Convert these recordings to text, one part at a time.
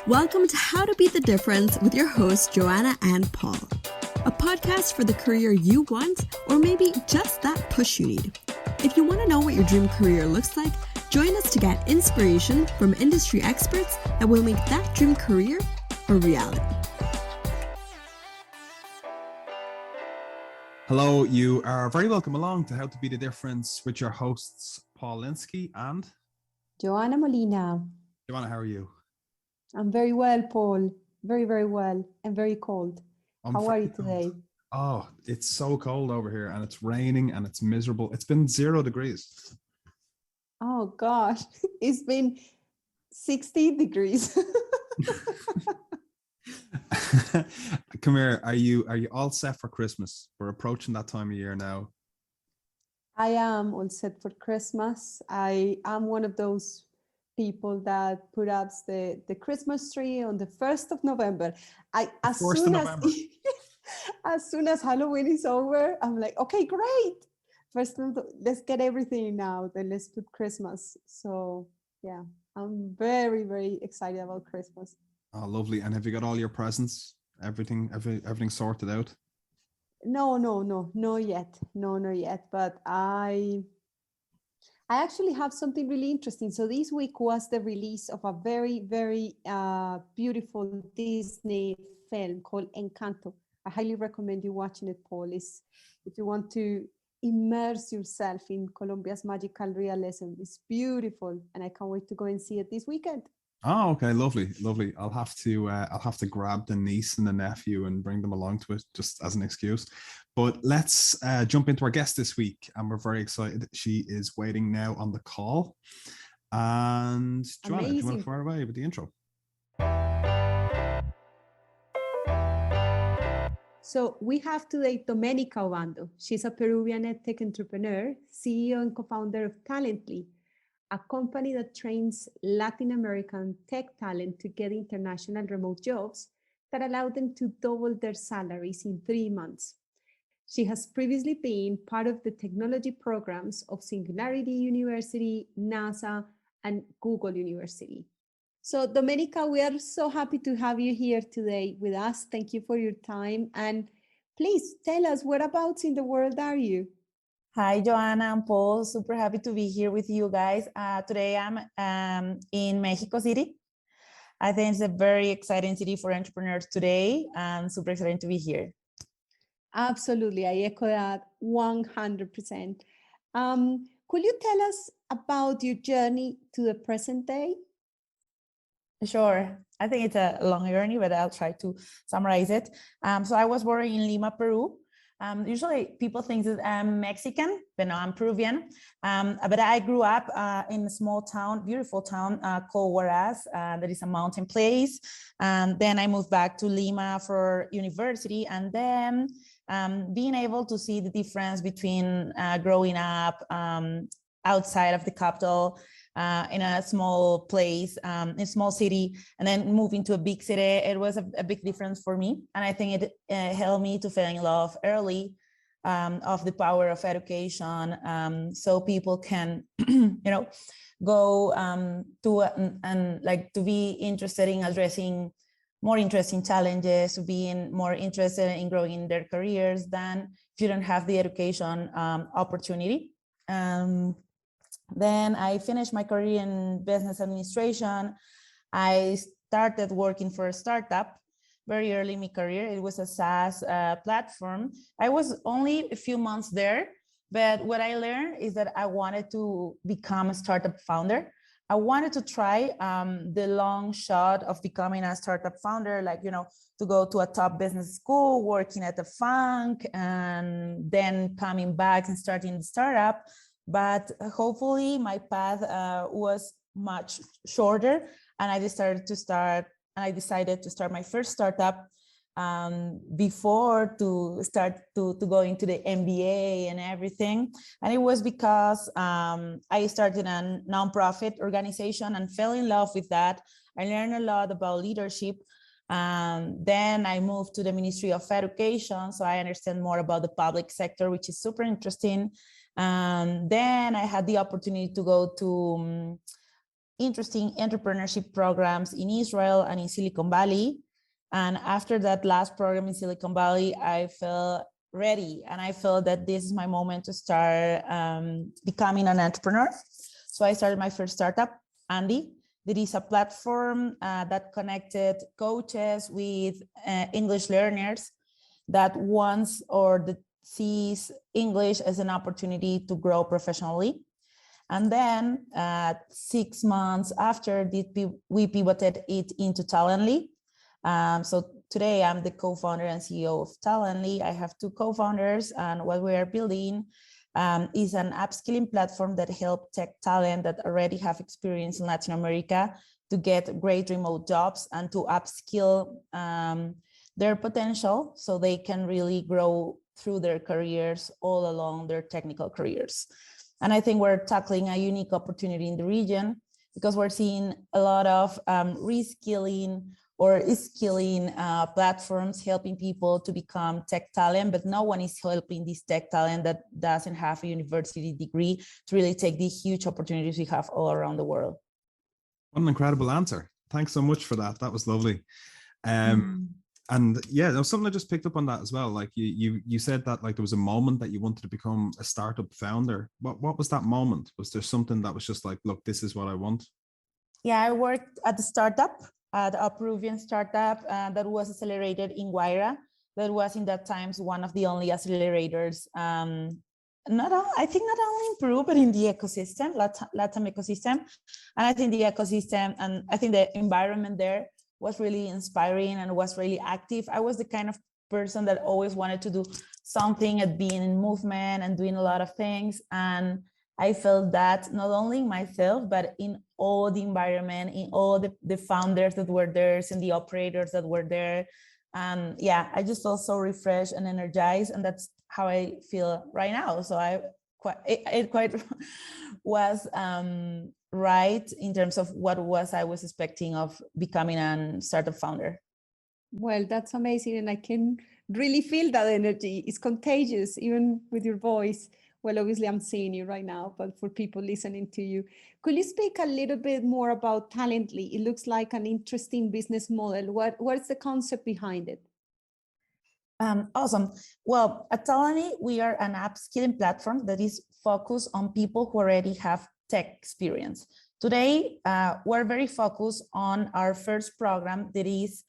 Welcome to How to Beat the Difference with your hosts, Johanna and Paul. A podcast for the career you want, or maybe just that push you need. If you want to know what your dream career looks like, join us to get inspiration from industry experts that will make that dream career a reality. Hello, you are very welcome along to How to Beat the Difference with your hosts, Paul Linsky and Johanna Molina. Johanna, how are you? I'm very well, Paul. Very, very well. And very cold. How are you today? Cold. Oh, it's so cold over here and it's raining and it's miserable. It's been 0 degrees. Oh, gosh. It's been 60 degrees. Come here. Are you all set for Christmas? We're approaching that time of year now. I am all set for Christmas. I am one of those people that put up the Christmas tree on the 1st of November. As soon as Halloween is over, I'm like, okay, great. First, let's get everything out, then let's put Christmas. So yeah, I'm very, very excited about Christmas. Oh, lovely. And have you got all your presents? Everything sorted out? No, not yet. No, not yet. But I actually have something really interesting. So this week was the release of a very, very beautiful Disney film called Encanto. I highly recommend you watching it, Paul. If you want to immerse yourself in Colombia's magical realism. It's beautiful, and I can't wait to go and see it this weekend. Oh, okay, lovely. I'll have to grab the niece and the nephew and bring them along to it just as an excuse. But let's jump into our guest this week, and we're very excited. She is waiting now on the call. And Johanna, do you want to fire away with the intro? So we have today Doménica Obando. She's a Peruvian edtech entrepreneur, CEO and co-founder of Talently, a company that trains Latin American tech talent to get international remote jobs that allow them to double their salaries in 3 months. She has previously been part of the technology programs of Singularity University, NASA, and Google University. So Doménica, we are so happy to have you here today with us. Thank you for your time. And please tell us, whereabouts in the world are you? Hi, Johanna and Paul. Super happy to be here with you guys. Today I'm in Mexico City. I think it's a very exciting city for entrepreneurs today. I'm super excited to be here. Absolutely. I echo that 100%. Could you tell us about your journey to the present day? Sure. I think it's a long journey, but I'll try to summarize it. So I was born in Lima, Peru. Usually people think that I'm Mexican, but no, I'm Peruvian. But I grew up in a small town, beautiful town called Huaraz. That is a mountain place. Then I moved back to Lima for university, and then being able to see the difference between growing up outside of the capital, in a small place, in a small city, and then moving to a big city, it was a big difference for me. And I think it helped me to fall in love early of the power of education, so people can, go to and like to be interested in addressing more interesting challenges, to being more interested in growing in their careers than if you don't have the education opportunity. Then I finished my career in business administration. I started working for a startup very early in my career. It was a SaaS platform. I was only a few months there, but what I learned is that I wanted to become a startup founder. I wanted to try the long shot of becoming a startup founder, to go to a top business school, working at a fund, and then coming back and starting the startup. But hopefully my path was much shorter, and I decided to start my first startup before to start to go into the MBA and everything. And it was because I started a nonprofit organization and fell in love with that. I learned a lot about leadership. Then I moved to the Ministry of Education, so I understand more about the public sector, which is super interesting. Then I had the opportunity to go to interesting entrepreneurship programs in Israel and in Silicon Valley. And after that last program in Silicon Valley, I felt ready and I felt that this is my moment to start becoming an entrepreneur. So I started my first startup, Andy. There is a platform that connected coaches with English learners that wants or that sees English as an opportunity to grow professionally. And then 6 months after, we pivoted it into Talently. So today I'm the co-founder and CEO of Talently. I have 2 co-founders, and what we are building is an upskilling platform that helps tech talent that already have experience in Latin America to get great remote jobs and to upskill their potential so they can really grow through their careers all along their technical careers. And I think we're tackling a unique opportunity in the region because we're seeing a lot of reskilling or skilling platforms helping people to become tech talent, but no one is helping this tech talent that doesn't have a university degree to really take the huge opportunities we have all around the world. What an incredible answer. Thanks so much for that. That was lovely. And yeah, there was something I just picked up on that as well. Like you said that like there was a moment that you wanted to become a startup founder. What was that moment? Was there something that was just like, look, this is what I want? Yeah, I worked at the startup, at a Peruvian startup that was accelerated in Guaira. That was in that times one of the only accelerators, I think not only in Peru, but in the ecosystem, Latin ecosystem. And I think the ecosystem and I think the environment there was really inspiring and was really active. I was the kind of person that always wanted to do something and being in movement and doing a lot of things. And I felt that not only in myself, but in all the environment, in all the founders that were there and the operators that were there. Yeah, I just felt so refreshed and energized. And that's how I feel right now. So it quite was right in terms of what I was expecting of becoming a startup founder. Well, that's amazing. And I can really feel that energy. It's contagious, even with your voice. Well, obviously I'm seeing you right now, but for people listening to you, could you speak a little bit more about Talently? It looks like an interesting business model. What's the concept behind it? Awesome. Well, at Talently, we are an upskilling platform that is focused on people who already have tech experience. Today, we're very focused on our first program that is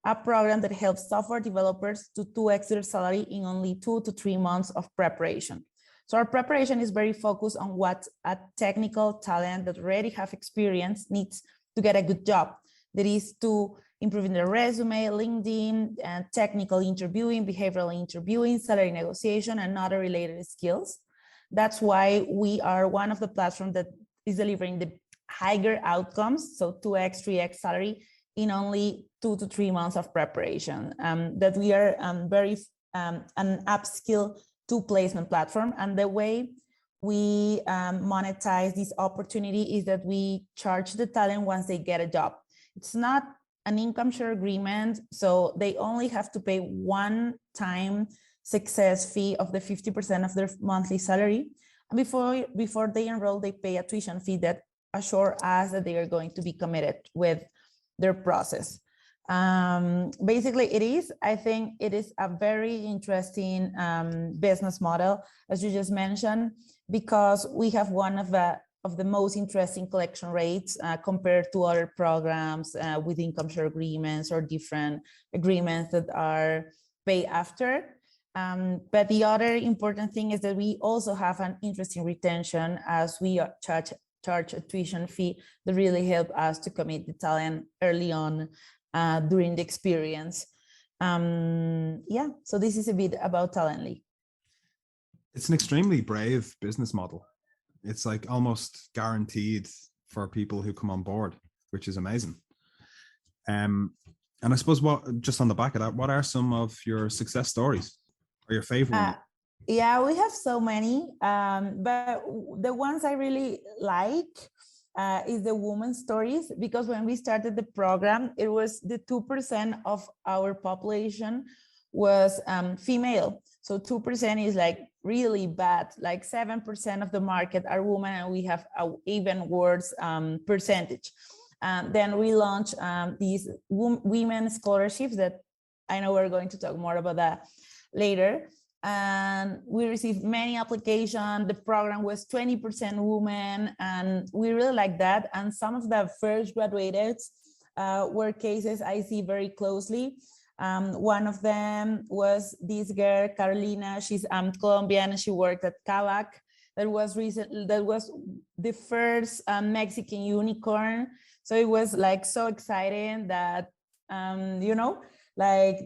a program that helps software developers to 2x their salary in only 2 to 3 months of preparation. So our preparation is very focused on what a technical talent that already have experience needs to get a good job. That is to improving their resume, LinkedIn, and technical interviewing, behavioral interviewing, salary negotiation, and other related skills. That's why we are one of the platforms that is delivering the higher outcomes, so 2x, 3x salary in only 2 to 3 months of preparation. That we are very an upskill to placement platform. And the way we monetize this opportunity is that we charge the talent once they get a job. It's not an income share agreement, so they only have to pay one-time success fee of the 50% of their monthly salary. And before they enroll, they pay a tuition fee that assure us that they are going to be committed with their process. Basically, I think it is a very interesting business model, as you just mentioned, because we have one of the most interesting collection rates compared to other programs with income share agreements or different agreements that are paid after. But the other important thing is that we also have an interesting retention as we charge a tuition fee that really help us to commit the talent early on during the experience. Yeah, so this is a bit about Talently. It's an extremely brave business model. It's like almost guaranteed for people who come on board, which is amazing. And I suppose just on the back of that, what are some of your success stories or your favorite ones? Yeah, we have so many, but the ones I really like is the women's stories, because when we started the program, it was the 2% of our population was female. So 2% is like really bad. Like 7% of the market are women, and we have an even worse percentage. Then we launched these women scholarships that I know we're going to talk more about that later. And we received many applications. The program was 20% women, and we really like that. And some of the first graduated were cases I see very closely. One of them was this girl, Carolina. She's Colombian, and she worked at Kavak. That was the first Mexican unicorn. So it was like so exciting that, you know, like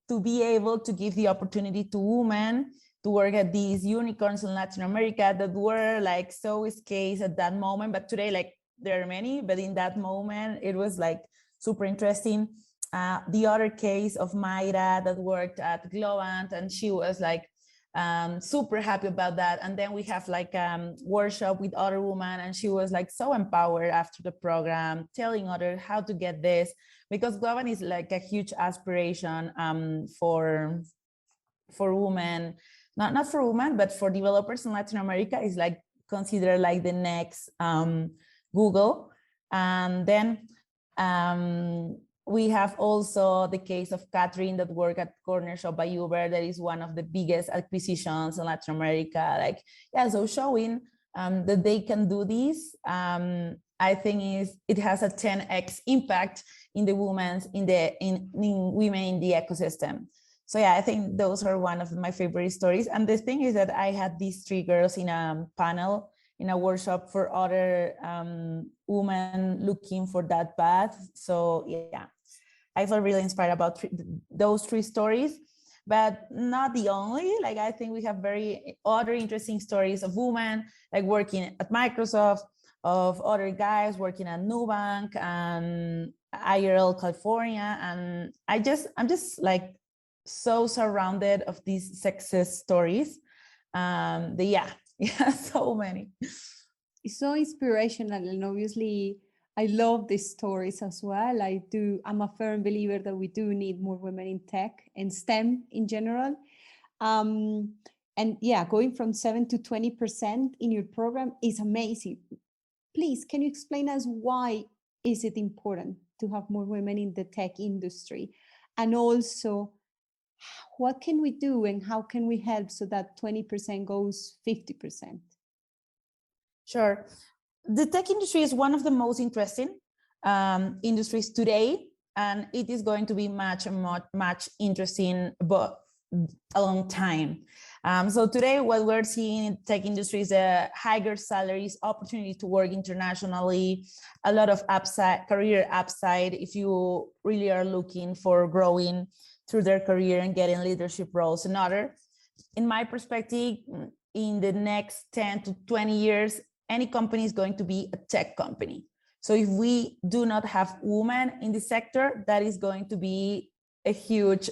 to be able to give the opportunity to women to work at these unicorns in Latin America that were like so scarce at that moment. But today, like there are many, but in that moment, it was like super interesting. The other case of Mayra that worked at Globant, and she was like super happy about that. And then we have like workshop with other women, and she was like so empowered after the program, telling others how to get this, because Globant is like a huge aspiration for women, not for women, but for developers in Latin America. Is like considered like the next Google. And then we have also the case of Catherine that worked at Corner Shop by Uber. That is one of the biggest acquisitions in Latin America. Like, yeah, so showing that they can do this, I think it has a 10x impact in the women in the ecosystem. So yeah, I think those are one of my favorite stories. And the thing is that I had these 3 girls in a panel in a workshop for other women looking for that path. So yeah, I felt really inspired about those 3 stories, but not the only. Like, I think we have very other interesting stories of women like working at Microsoft, of other guys working at Nubank and IRL California. And I'm just like so surrounded of these success stories. Yeah, so many. It's so inspirational, and obviously I love these stories as well. I'm a firm believer that we do need more women in tech and STEM in general. And yeah, going from 7 to 20% in your program is amazing. Please, can you explain us why is it important to have more women in the tech industry? And also, what can we do and how can we help so that 20% goes 50%? Sure. The tech industry is one of the most interesting industries today, and it is going to be much interesting, but a long time. So today, what we're seeing in the tech industry is higher salaries, opportunity to work internationally, a lot of upside, career upside if you really are looking for growing through their career and getting leadership roles and other. In my perspective, in the next 10 to 20 years, any company is going to be a tech company. So if we do not have women in the sector, that is going to be a huge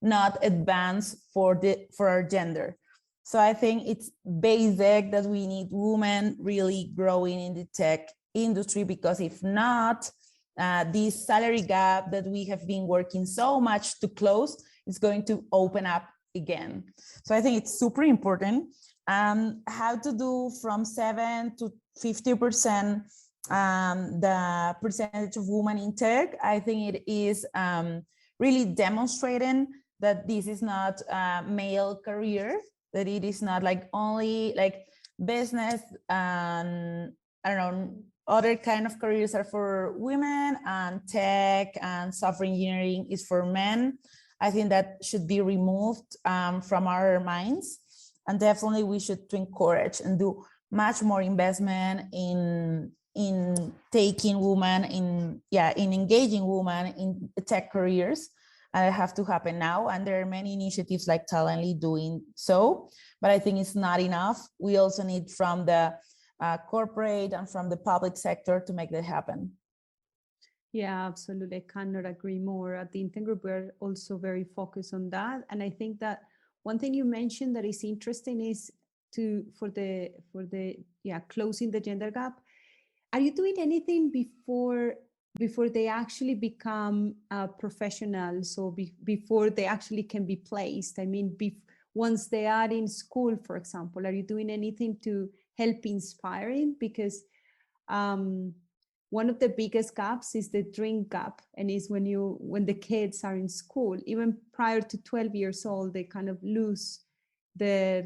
not advance for our gender. So I think it's basic that we need women really growing in the tech industry, because if not, this salary gap that we have been working so much to close is going to open up again. So I think it's super important. How to do from 7 to 50% the percentage of women in tech. I think it is really demonstrating that this is not a male career, that it is not like only like business and I don't know, other kind of careers are for women, and tech and software engineering is for men. I think that should be removed from our minds. And definitely we should encourage and do much more investment in taking women in engaging women in tech careers. And it have to happen now. And there are many initiatives like Talently doing so, but I think it's not enough. We also need from the corporate and from the public sector to make that happen. Yeah, absolutely. I cannot agree more. At the Intent Group, we're also very focused on that. And I think that one thing you mentioned that is interesting is for the closing the gender gap. Are you doing anything before they actually become professionals, or before they actually can be placed? I mean, once they are in school, for example? Are you doing anything to help inspiring? Because one of the biggest gaps is the dream gap, and is when the kids are in school, even prior to 12 years old, they kind of lose their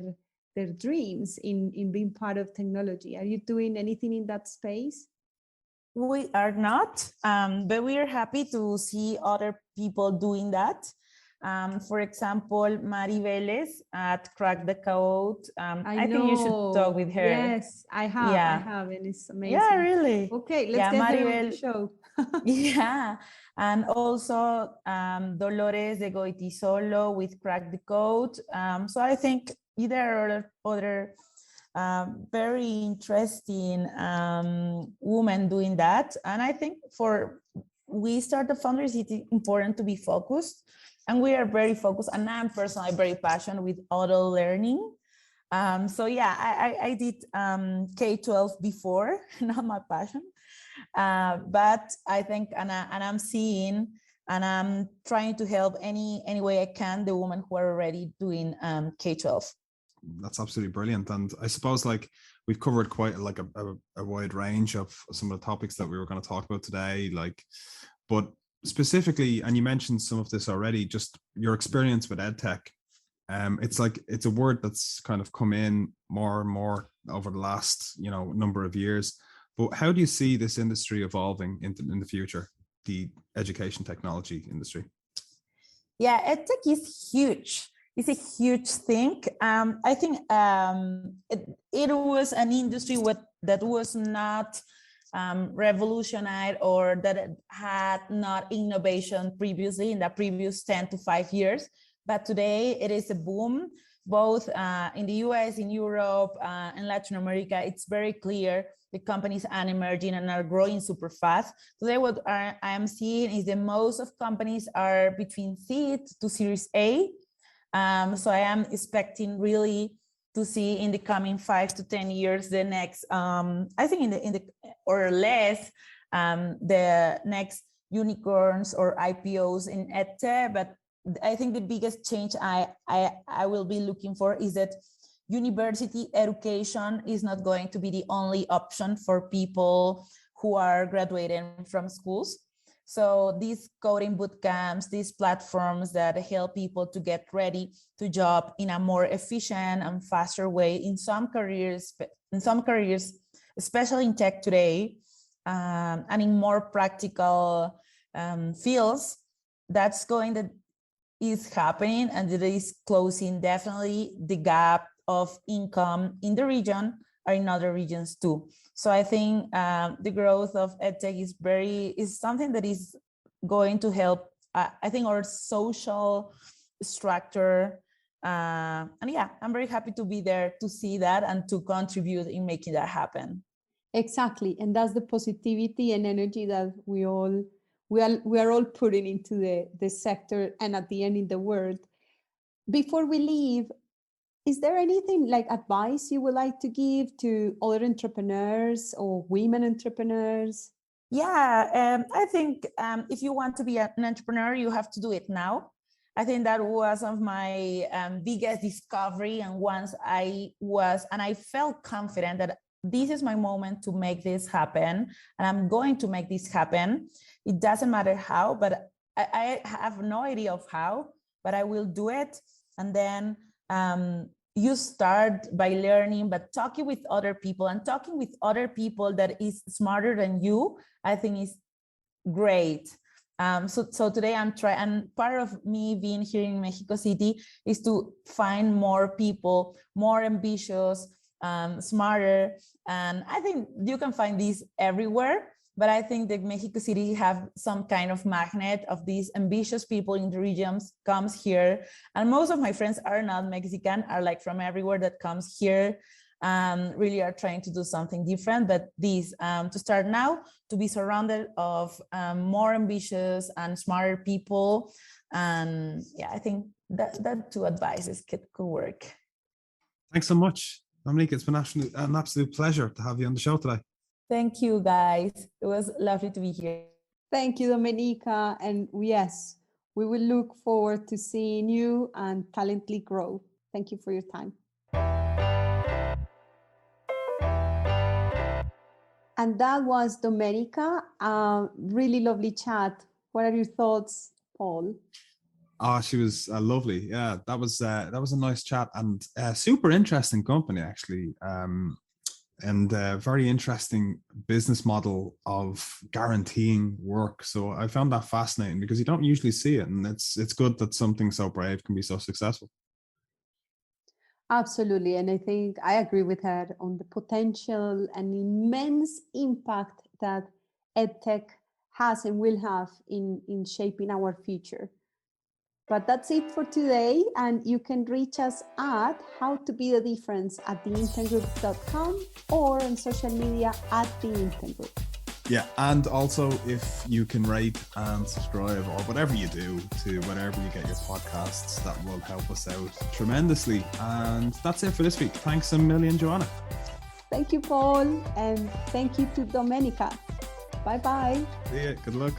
dreams in being part of technology. Are you doing anything in that space? We are not, but we are happy to see other people doing that. For example, Mari Vélez at Crack the Code. I think you should talk with her. Yes, I have. Yeah. I have, and it's amazing. Yeah, really. Okay, let's get her on the show. Yeah, and also Dolores de Goitisolo with Crack the Code. So I think there are other very interesting women doing that. And I think we start the founders, it's important to be focused. And we are very focused, and I'm personally very passionate with auto learning. So yeah, I did K-12 before, not my passion. But I think, and I'm seeing, and I'm trying to help any way I can the women who are already doing K-12. That's absolutely brilliant. And I suppose like we've covered quite like a wide range of some of the topics that we were going to talk about today, like, but specifically, and you mentioned some of this already, just your experience with EdTech. It's a word that's kind of come in more and more over the last, number of years. But how do you see this industry evolving in the future, the education technology industry? Yeah, EdTech is huge. It's a huge thing. I think it was an industry that was not revolutionized, or that had not innovation previously in the previous 10 to 5 years. But today it is a boom, both in the US, in Europe, and Latin America. It's very clear the companies are emerging and are growing super fast. Today, what I am seeing is that most of companies are between seed to Series A. So I am expecting really to see in the coming 5 to 10 years the next, I think in the or less, the next unicorns or IPOs in EdTech. But I think the biggest change I will be looking for is that university education is not going to be the only option for people who are graduating from schools. So these coding boot camps, these platforms that help people to get ready to job in a more efficient and faster way in some careers, especially in tech today, and in more practical fields, that is happening, and it is closing definitely the gap of income in the region or in other regions too. So I think the growth of EdTech is something that is going to help, I think, our social structure. And yeah, I'm very happy to be there to see that and to contribute in making that happen. Exactly. And that's the positivity and energy that we are all putting into the sector, and at the end in the world. Before we leave, is there anything like advice you would like to give to other entrepreneurs or women entrepreneurs? Yeah, I think if you want to be an entrepreneur, you have to do it now. I think that was one of my biggest discovery. And once I felt confident that this is my moment to make this happen, and I'm going to make this happen. It doesn't matter how, but I have no idea of how, but I will do it. And then you start by learning, but talking with other people, and talking with other people that is smarter than you, I think is great. So today I'm trying, and part of me being here in Mexico City is to find more people, more ambitious, smarter. And I think you can find these everywhere. But I think that Mexico City have some kind of magnet of these ambitious people in the regions comes here. And most of my friends are not Mexican, are like from everywhere that comes here, really are trying to do something different. But these, to start now, to be surrounded of more ambitious and smarter people. And yeah, I think that two advices could work. Thanks so much, Doménica. It's been an absolute pleasure to have you on the show today. Thank you, guys. It was lovely to be here. Thank you, Doménica. And yes, we will look forward to seeing you and Talently grow. Thank you for your time. And that was Doménica. Really lovely chat. What are your thoughts, Paul? Oh, she was lovely. Yeah, that was a nice chat, and super interesting company actually, and very interesting business model of guaranteeing work. So I found that fascinating because you don't usually see it, and it's good that something so brave can be so successful. Absolutely. And I think I agree with her on the potential and immense impact that EdTech has and will have in shaping our future. But that's it for today. And you can reach us at howtobethedifference@theinterngroup.com or on social media @theinterngroup. Yeah, and also if you can rate and subscribe or whatever you do to wherever you get your podcasts, that will help us out tremendously. And that's it for this week. Thanks a million, Johanna. Thank you, Paul, and thank you to Doménica. Bye-bye. See ya. Good luck.